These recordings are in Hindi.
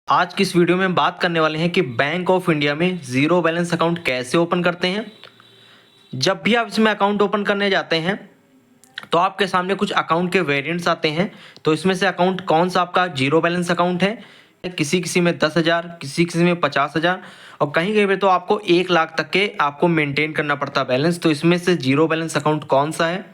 आज की इस वीडियो में हम बात करने वाले हैं कि बैंक ऑफ इंडिया में ज़ीरो बैलेंस अकाउंट कैसे ओपन करते हैं। जब भी आप इसमें अकाउंट ओपन करने जाते हैं तो आपके सामने कुछ अकाउंट के वेरिएंट्स आते हैं। तो इसमें से अकाउंट कौन सा आपका जीरो बैलेंस अकाउंट है, किसी किसी में 10,000, किसी किसी में 50,000 और कहीं कहीं पे तो आपको 1 लाख तक के आपको मेंटेन करना पड़ता है बैलेंस। तो इसमें से जीरो बैलेंस अकाउंट कौन सा है,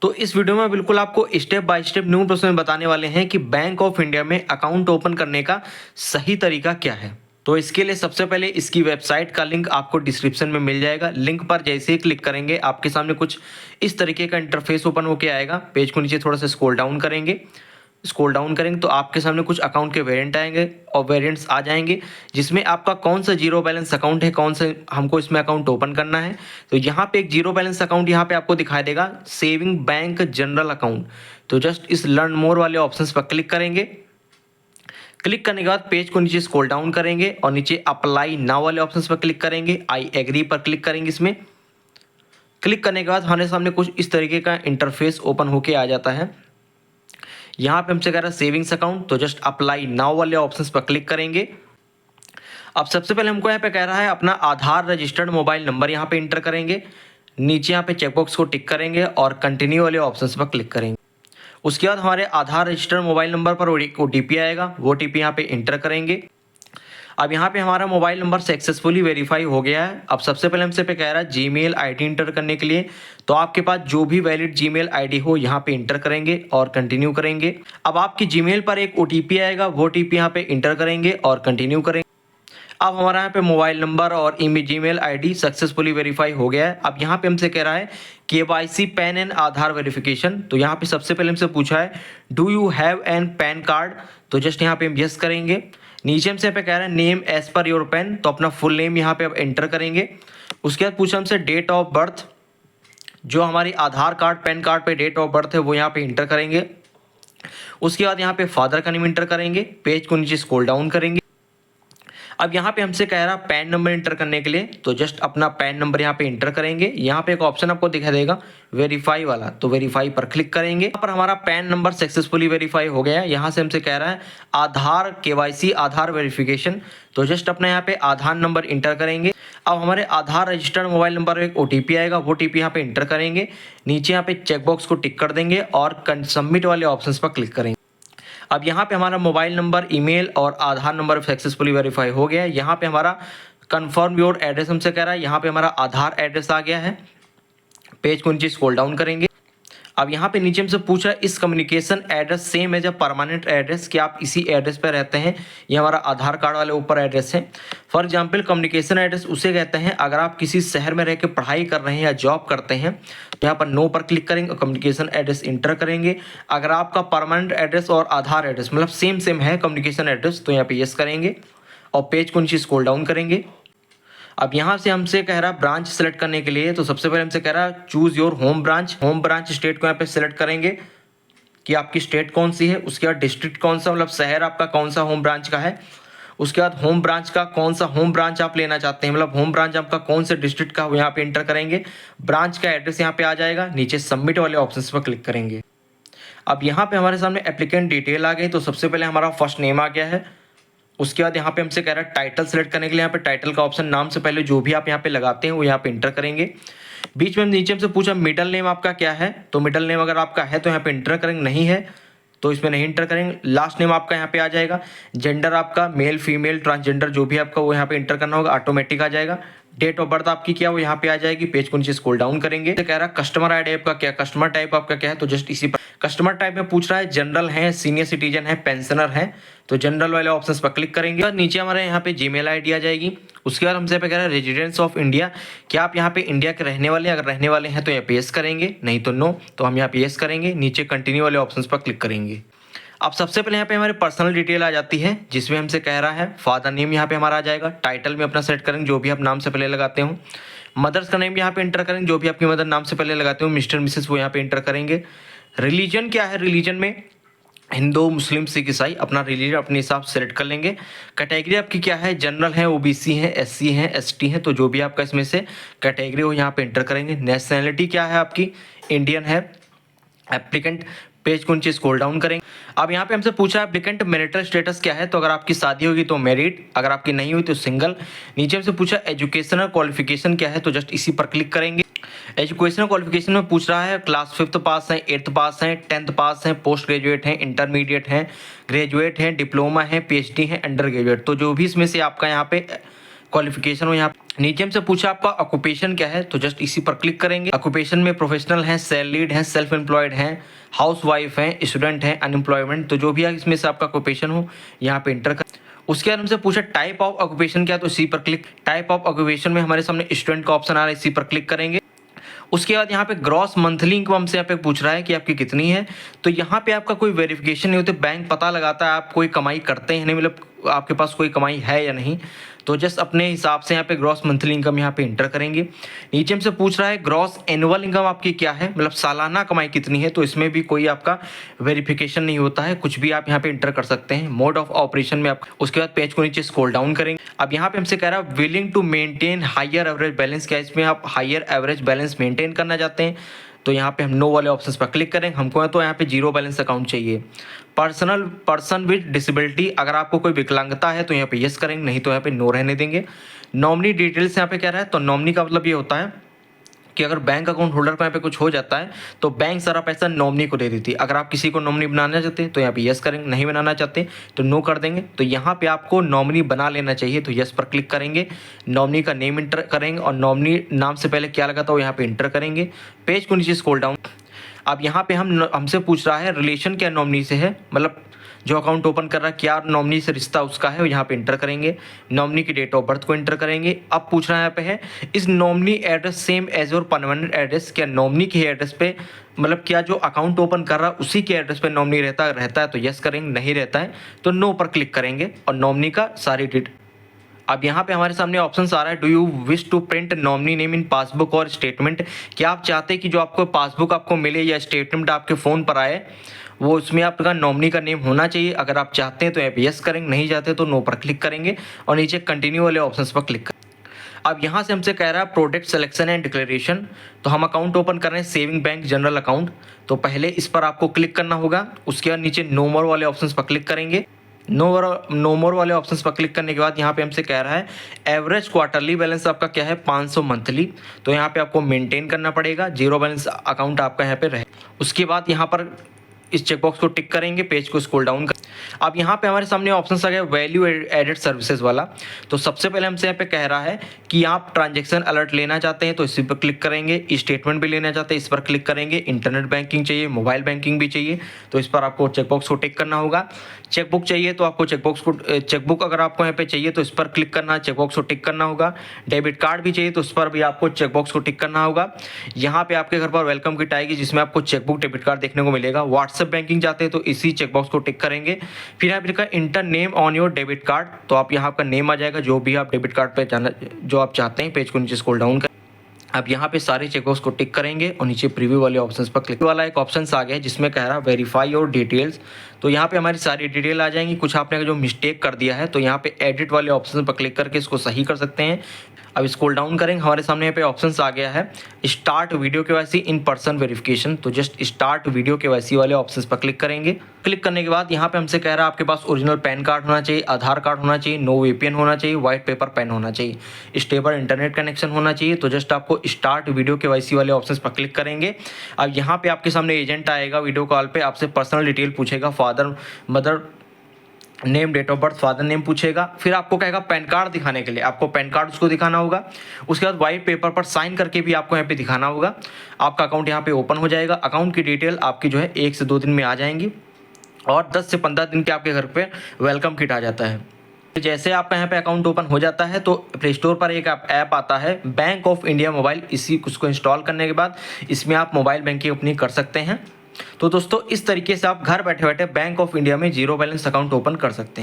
तो इस वीडियो में बिल्कुल आपको step by step new process में बताने वाले हैं कि बैंक ऑफ इंडिया में अकाउंट ओपन करने का सही तरीका क्या है। तो इसके लिए सबसे पहले इसकी वेबसाइट का लिंक आपको डिस्क्रिप्शन में मिल जाएगा। लिंक पर जैसे ही क्लिक करेंगे आपके सामने कुछ इस तरीके का इंटरफेस ओपन होकर आएगा। पेज को नीचे थोड़ा सा स्क्रॉल डाउन करेंगे तो आपके सामने कुछ अकाउंट के वेरिएंट आएंगे और वेरिएंट्स आ जाएंगे जिसमें आपका कौन सा जीरो बैलेंस अकाउंट है, कौन सा हमको इसमें अकाउंट ओपन करना है। तो यहाँ पे एक जीरो बैलेंस अकाउंट यहाँ पे आपको दिखाई देगा, सेविंग बैंक जनरल अकाउंट। तो जस्ट इस लर्न मोर वाले ऑप्शंस पर क्लिक करेंगे। क्लिक करने के बाद पेज को नीचे स्क्रॉल डाउन करेंगे और नीचे अप्लाई नाउ वाले ऑप्शंस पर क्लिक करेंगे। आई एग्री पर क्लिक करेंगे। इसमें क्लिक करने के बाद हमारे सामने कुछ इस तरीके का इंटरफेस ओपन होके आ जाता है। यहाँ पे हमसे कह रहा है सेविंग्स अकाउंट, तो जस्ट अप्लाई नाउ वाले ऑप्शंस पर क्लिक करेंगे। अब सबसे पहले हमको यहाँ पे कह रहा है अपना आधार रजिस्टर्ड मोबाइल नंबर यहाँ पे इंटर करेंगे। नीचे यहाँ पे चेकबॉक्स को टिक करेंगे और कंटिन्यू वाले ऑप्शंस पर क्लिक करेंगे। उसके बाद हमारे आधार रजिस्टर्ड मोबाइल नंबर पर OTP आएगा, वो OTP यहाँ पे इंटर करेंगे। अब यहाँ पे हमारा मोबाइल नंबर सक्सेसफुली वेरीफाई हो गया है। अब सबसे पहले हमसे पे कह रहा है जीमेल आईडी इंटर करने के लिए, तो आपके पास जो भी वैलिड जीमेल आईडी हो यहाँ पे इंटर करेंगे और कंटिन्यू करेंगे। अब आपकी जीमेल पर एक OTP आएगा, वो OTP यहाँ पे इंटर करेंगे और कंटिन्यू करेंगे। अब हमारा यहाँ पे मोबाइल नंबर और जीमेल आईडी सक्सेसफुली वेरीफाई हो गया है। अब यहाँ पे हमसे कह रहा है KYC pan and Aadhaar verification. तो यहाँ पे सबसे पहले हमसे पूछा है do you have an pan card, तो जस्ट यहाँ पे हम यस करेंगे। नीचे हमसे पे कह रहा है name as per your PAN, तो अपना फुल नेम यहाँ पे अब एंटर करेंगे। उसके बाद पूछा हमसे डेट ऑफ बर्थ, जो हमारी आधार कार्ड पैन कार्ड पे डेट ऑफ बर्थ है वो यहाँ पे इंटर करेंगे। उसके बाद यहाँ पे फादर का नेम इंटर करेंगे। पेज को नीचे स्क्रॉल डाउन करेंगे। अब यहाँ पे हमसे कह रहा है पैन नंबर इंटर करने के लिए, तो जस्ट अपना पैन नंबर यहाँ पे इंटर करेंगे। यहाँ पे एक ऑप्शन आपको दिखा देगा वेरीफाई वाला, तो वेरीफाई पर क्लिक करेंगे। यहाँ पर हमारा पैन नंबर सक्सेसफुली वेरीफाई हो गया है। यहाँ से हमसे कह रहा है आधार KYC आधार वेरिफिकेशन, तो जस्ट अपना यहाँ पे आधार नंबर इंटर करेंगे। अब हमारे आधार रजिस्टर्ड मोबाइल नंबर पर एक OTP आएगा, वो OTP यहाँ पे इंटर करेंगे। नीचे यहाँ पे चेकबॉक्स को टिक कर देंगे और सबमिट वाले ऑप्शन पर क्लिक करेंगे। अब यहाँ पे हमारा मोबाइल नंबर, ईमेल और आधार नंबर सक्सेसफुली वेरीफाई हो गया है। यहाँ पे हमारा कंफर्म योर एड्रेस हमसे कह रहा है, यहाँ पे हमारा आधार एड्रेस आ गया है। पेज को नीचे स्क्रॉल डाउन करेंगे। अब यहाँ पे नीचे हमसे पूछा इस communication address same as a permanent address, कि आप इसी एड्रेस पर रहते हैं। ये हमारा आधार कार्ड वाले ऊपर एड्रेस है। फॉर एग्जांपल कम्युनिकेशन एड्रेस उसे कहते हैं अगर आप किसी शहर में रह के पढ़ाई कर रहे हैं या जॉब करते हैं, तो यहाँ पर नो पर क्लिक करेंगे और कम्युनिकेशन एड्रेस इंटर करेंगे। अगर आपका परमानेंट एड्रेस और आधार एड्रेस मतलब सेम है कम्युनिकेशन एड्रेस, तो यहाँ पे यस करेंगे और पेज को नीचे स्क्रॉल डाउन करेंगे। अब यहाँ से हमसे कह रहा है ब्रांच सेलेक्ट करने के लिए, तो सबसे पहले हमसे कह रहा है choose your home branch state को यहाँ पे सेलेक्ट करेंगे कि आपकी स्टेट कौन सी है। उसके बाद डिस्ट्रिक्ट कौन सा, मतलब शहर आपका कौन सा होम ब्रांच का है। उसके बाद होम ब्रांच का कौन सा होम ब्रांच आप लेना चाहते हैं, मतलब होम ब्रांच आपका कौन से डिस्ट्रिक्ट का, वो यहाँ पे इंटर करेंगे। ब्रांच का एड्रेस यहाँ पे आ जाएगा। नीचे सबमिट वाले ऑप्शन पर क्लिक करेंगे। अब यहाँ पे हमारे सामने एप्लीकेंट डिटेल आ गई। तो सबसे पहले हमारा फर्स्ट नेम आ गया है। उसके बाद यहाँ पे हमसे कह रहा है टाइटल सेलेक्ट करने के लिए, यहाँ पे टाइटल का ऑप्शन, नाम से पहले जो भी आप यहाँ पे लगाते हैं वो यहाँ पे इंटर करेंगे। बीच में नीचे हमसे पूछा मिडिल नेम आपका क्या है, तो मिडिल नेम अगर आपका है तो यहाँ पे इंटर करेंगे, नहीं है तो इसमें नहीं इंटर करेंगे। लास्ट नेम आपका यहाँ पे आ जाएगा। जेंडर आपका मेल फीमेल ट्रांसजेंडर जो भी आपका वो यहाँ पे इंटर करना होगा, ऑटोमेटिक आ जाएगा। डेट ऑफ बर्थ आपकी क्या वो यहाँ पे आ जाएगी। पेज को नीचे स्क्रॉल डाउन करेंगे। कह रहा है कस्टमर आईडी आपका क्या, कस्टमर टाइप आपका क्या है, तो जस्ट इसी पर कस्टमर टाइप में पूछ रहा है जनरल है, सीनियर सिटीजन है, पेंशनर है, तो जनरल वाले ऑप्शंस पर क्लिक करेंगे। नीचे हमारे यहाँ पे जीमेल आईडी आ जाएगी। उसके बाद हमसे पे कह रहा है रेजिडेंस ऑफ इंडिया, क्या आप यहाँ पे इंडिया के रहने वाले हैं, अगर रहने वाले हैं तो यहाँ पे यस करेंगे, नहीं तो नो, तो हम यहाँ पे यस करेंगे। नीचे कंटिन्यू वाले ऑप्शंस पर क्लिक करेंगे। अब सबसे पहले यहाँ पे हमारे पर्सनल डिटेल आ जाती है, जिसमें हमसे कह रहा है फादर नेम यहाँ पे हमारा आ जाएगा। टाइटल में अपना सेट करेंगे जो भी आप नाम से पहले लगाते हो। मदर्स का नेम यहाँ पे इंटर करेंगे, जो भी आपकी मदर नाम से पहले लगाते हो, मिस्टर मिसेस वो यहाँ पे इंटर करेंगे। रिलीजन क्या है, रिलीजन में हिंदू मुस्लिम सिख ईसाई, अपना रिलीजन अपने हिसाब से सेलेक्ट कर लेंगे। कैटेगरी आपकी क्या है, जनरल है, OBC है, SC है, ST है, तो जो भी आपका इसमें से कैटेगरी हो यहाँ पे इंटर करेंगे। नेशनैलिटी क्या है आपकी, इंडियन है। एप्लीकेंट पेज को नीचे स्क्रॉल डाउन करेंगे। अब यहाँ पे हमसे पूछा है एप्लीकेंट मैरिटल स्टेटस क्या है, तो अगर आपकी शादी होगी तो मैरिड, अगर आपकी नहीं हुई तो सिंगल। नीचे हमसे पूछा एजुकेशनल क्वालिफिकेशन क्या है, तो जस्ट इसी पर क्लिक करेंगे। एजुकेशनल क्वालिफिकेशन में पूछ रहा है क्लास 5th पास है, 8th पास है, 10th पास है, पोस्ट ग्रेजुएट है, इंटरमीडिएट है, ग्रेजुएट है, डिप्लोमा है, पीएचडी है, अंडर ग्रेजुएट। तो जो भी इसमें से आपका यहाँ पे क्वालिफिकेशन हो। यहाँ नीचे हमसे पूछा आपका ऑक्यूपेशन क्या है, तो जस्ट इसी पर क्लिक करेंगे। ऑक्यूपेशन में प्रोफेशनल है, सैलरीड है, सेल्फ एम्प्लॉयड है, हाउस वाइफ है, स्टूडेंट है, अनएम्प्लॉयमेंट। तो जो भी है इसमें से आपका ऑक्यूपेशन हो यहाँ पे इंटर कर। उसके बाद हमसे पूछा टाइप ऑफ ऑक्यूपेशन क्या है, तो इसी पर क्लिक। टाइप ऑफ ऑक्यूपेशन में हमारे सामने स्टूडेंट का ऑप्शन आ रहा है, इसी पर क्लिक करेंगे। उसके बाद यहाँ पे ग्रॉस मंथली इनकम हमसे यहाँ पे पूछ रहा है कि आपकी कितनी है। तो यहाँ पे आपका कोई वेरिफिकेशन नहीं होती, बैंक पता लगाता है आप कोई कमाई करते हैं नहीं, मतलब आपके पास कोई कमाई है या नहीं। तो जस्ट अपने हिसाब से यहाँ पे ग्रॉस मंथली इनकम यहाँ पे इंटर करेंगे। नीचे हमसे पूछ रहा है ग्रॉस एनुअल इनकम आपकी क्या है, मतलब सालाना कमाई कितनी है। तो इसमें भी कोई आपका वेरिफिकेशन नहीं होता है, कुछ भी आप यहाँ पे इंटर कर सकते हैं। मोड ऑफ ऑपरेशन में आप उसके बाद पेज को नीचे स्क्रॉल डाउन करेंगे। अब यहाँ पे हमसे कह रहा है willing to maintain higher average balance, क्या इसमें आप हायर एवरेज बैलेंस मेंटेन करना चाहते हैं। तो यहाँ पे हम नो वाले ऑप्शंस पर क्लिक करेंगे। हमको तो यहाँ पे जीरो बैलेंस अकाउंट चाहिए। पर्सन विद डिसेबिलिटी, अगर आपको कोई विकलांगता है तो यहाँ पे यस करेंगे, नहीं तो यहाँ पे नो रहने देंगे। नॉमिनी डिटेल्स यहाँ पे क्या रहा है, तो नॉमिनी का मतलब ये होता है कि अगर बैंक अकाउंट होल्डर को यहाँ पे कुछ हो जाता है तो बैंक सारा पैसा नॉमिनी को दे देती है। अगर आप किसी को नॉमिनी बनाना चाहते हैं तो यहाँ पे यस करेंगे, नहीं बनाना चाहते तो नो कर देंगे। तो यहाँ पे आपको नॉमिनी बना लेना चाहिए, तो यस पर क्लिक करेंगे। नॉमिनी का नेम इंटर करेंगे और नॉमिनी नाम से पहले क्या लगा था वो यहाँ पे इंटर करेंगे। पेज को नीचे स्क्रॉल डाउन। अब यहाँ पे हमसे पूछ रहा है रिलेशन क्या नॉमिनी से है, मतलब जो अकाउंट ओपन कर रहा है क्या नॉमिनी से रिश्ता उसका है, यहाँ पे इंटर करेंगे। नॉमिनी की डेट ऑफ बर्थ को इंटर करेंगे। अब पूछ रहा है यहाँ पे है इस nominee address same as your permanent address, क्या नॉमिनी के एड्रेस पे, मतलब क्या जो अकाउंट ओपन कर रहा है उसी के एड्रेस पे नॉमिनी रहता है तो यस करेंगे, नहीं रहता है तो नो पर क्लिक करेंगे और नॉमिनी का सारी डिटेल। अब यहाँ पे हमारे सामने ऑप्शन आ रहा है do you wish to print nominee name in passbook और स्टेटमेंट, क्या आप चाहते हैं कि जो आपको पासबुक आपको मिले या स्टेटमेंट आपके फ़ोन पर आए वो उसमें आपका नॉमिनी का नेम होना चाहिए। अगर आप चाहते हैं तो यहाँ पे यस करेंगे, नहीं चाहते तो नो पर क्लिक करेंगे और नीचे कंटिन्यू वाले ऑप्शंस पर क्लिक करेंगे। अब यहाँ से हमसे कह रहा है प्रोडक्ट सिलेक्शन एंड डिक्लेरेशन, तो हम अकाउंट ओपन कर रहे हैं सेविंग बैंक जनरल अकाउंट। तो पहले इस पर आपको क्लिक करना होगा। उसके बाद नीचे नो मोर वाले ऑप्शंस पर क्लिक करेंगे। नो मोर वाले ऑप्शंस पर क्लिक करने के बाद यहाँ पे हमसे कह रहा है एवरेज क्वार्टरली बैलेंस आपका क्या है 500 मंथली, तो यहाँ पे आपको मेंटेन करना पड़ेगा, जीरो बैलेंस अकाउंट आपका यहाँ पे रहे। उसके बाद यहाँ पर इस चेकबॉक्स को टिक करेंगे, पेज को स्क्रॉल डाउन कर। अब यहाँ पे हमारे सामने ऑप्शन आ गया वैल्यू एडेड सर्विसेज वाला। तो सबसे पहले हमसे यहाँ पे कह रहा है कि आप ट्रांजैक्शन अलर्ट लेना चाहते हैं तो इसी पर क्लिक करेंगे। स्टेटमेंट भी लेना चाहते हैं इस पर क्लिक करेंगे। इंटरनेट बैंकिंग चाहिए, मोबाइल बैंकिंग भी चाहिए तो इस पर आपको चेकबॉक्स को टिक करना होगा। चेकबुक चाहिए तो आपको चेकबुक अगर आपको यहाँ पे चाहिए तो इस पर क्लिक करना, चेकबॉक्स को टिक करना होगा। डेबिट कार्ड भी चाहिए तो उस पर भी आपको चेकबॉक्स को टिक करना होगा। यहाँ पे आपके घर पर वेलकम किट आएगी जिसमें आपको चेकबुक डेबिट कार्ड देखने को मिलेगा। व्हाट्सएप बैंकिंग चाहते हैं तो इसी चेकबॉक्स को टिक करेंगे। फिर यहाँ पे लिखा inter name on your debit card, तो आप यहाँ आपका नेम आ जाएगा जो भी आप डेबिट कार्ड पे जाना जो आप चाहते हैं। पेज को नीचे स्क्रॉल डाउन कर अब यहाँ पे सारे चेकबॉक्स को टिक करेंगे और नीचे प्रीव्यू वाले ऑप्शंस पर क्लिक वाला एक ऑप्शन आ गया है जिसमें कह रहा है वेरीफाई योर डिटेल्स। तो यहाँ पे हमारी सारी डिटेल आ जाएंगी। कुछ आपने जो मिस्टेक कर दिया है तो यहाँ पे एडिट वाले ऑप्शन पर क्लिक करके इसको सही कर सकते हैं। अब स्क्रॉल डाउन करेंगे, हमारे सामने यहाँ पे ऑप्शंस आ गया है start video KYC in person verification. तो जस्ट स्टार्ट वीडियो केवाईसी वाले ऑप्शंस पर क्लिक करेंगे। क्लिक करने के बाद यहाँ पे हमसे कह रहा है आपके पास ओरिजिनल पैन कार्ड होना चाहिए, आधार कार्ड होना चाहिए, नो VPN होना चाहिए, व्हाइट पेपर पेन होना चाहिए, स्टेबल इंटरनेट कनेक्शन होना चाहिए। तो जस्ट आपको स्टार्ट वीडियो केवाईसी वाले ऑप्शंस पर क्लिक करेंगे। अब यहाँ पे आपके सामने एजेंट आएगा वीडियो कॉल पे, आपसे पर्सनल डिटेल पूछेगा, father mother name, date of birth, father name पूछेगा। फिर आपको कहेगा पैन कार्ड दिखाने के लिए, आपको पैन कार्ड उसको दिखाना होगा। उसके बाद व्हाइट पेपर पर साइन करके भी आपको यहाँ पे दिखाना होगा। आपका अकाउंट यहाँ पे ओपन हो जाएगा। अकाउंट की डिटेल आपकी जो है 1 से 2 दिन में आ जाएंगी और 10 से 15 दिन के आपके घर पे वेलकम किट आ जाता है। जैसे आपका यहाँ पे अकाउंट ओपन हो जाता है तो प्ले स्टोर पर एक ऐप आता है बैंक ऑफ इंडिया मोबाइल, उसको इंस्टॉल करने के बाद इसमें आप मोबाइल बैंकिंग अपनी कर सकते हैं। तो दोस्तों इस तरीके से आप घर बैठे बैठे बैंक ऑफ इंडिया में जीरो बैलेंस अकाउंट ओपन कर सकते हैं।